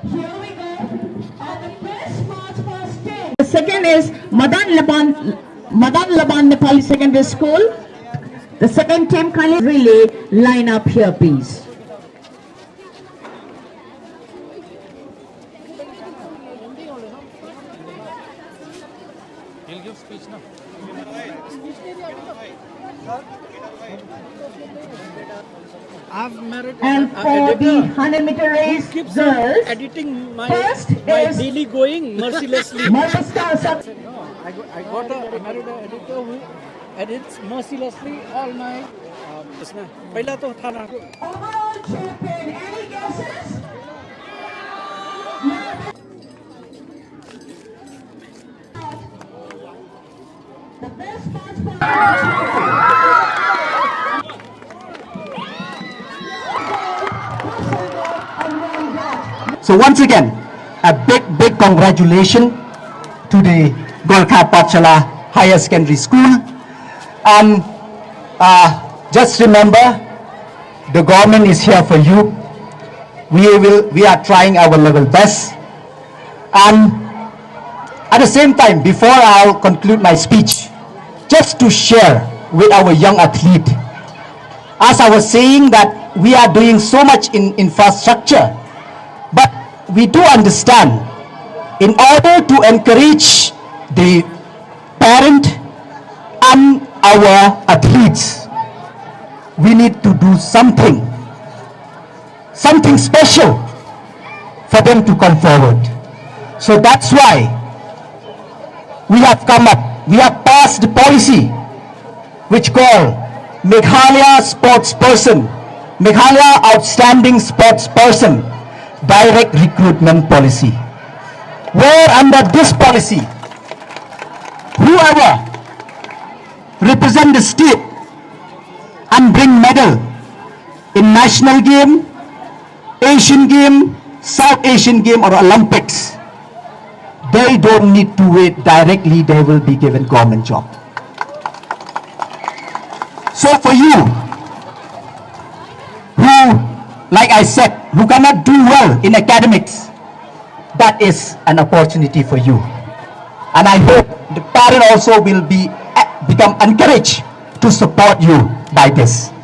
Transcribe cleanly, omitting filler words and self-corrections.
Here we go. And the first march first team. The second is Madan Laban Nepali Secondary School. The second team, kindly relay, line up here, please. He'll give speech now. I've married And for the 100-meter race, keeps girls, editing my first is daily going mercilessly. I got I married an editor who edits mercilessly all my पहला तो था ना overall champion. Any guesses? The best So once again, a big congratulations to the Gorkha Pathshala Higher Secondary School. And just remember, the government is here for you. We are trying our level best. And at the same time, before I'll conclude my speech, just to share with our young athlete, as I was saying that we are doing so much in infrastructure, but we do understand, in order to encourage the parent and our athletes, we need to do something special for them to come forward. So that's why we have come up, we have passed the policy which call Meghalaya Sports Person, Meghalaya Outstanding Sports Person Direct Recruitment Policy, where under this policy, whoever represent the state and bring medal in national game, Asian game, South Asian game or Olympics, they don't need to wait directly, they will be given government job. So for you, who, like I said, who cannot do well in academics, that is an opportunity for you. And I hope the parent also will become encouraged to support you by this.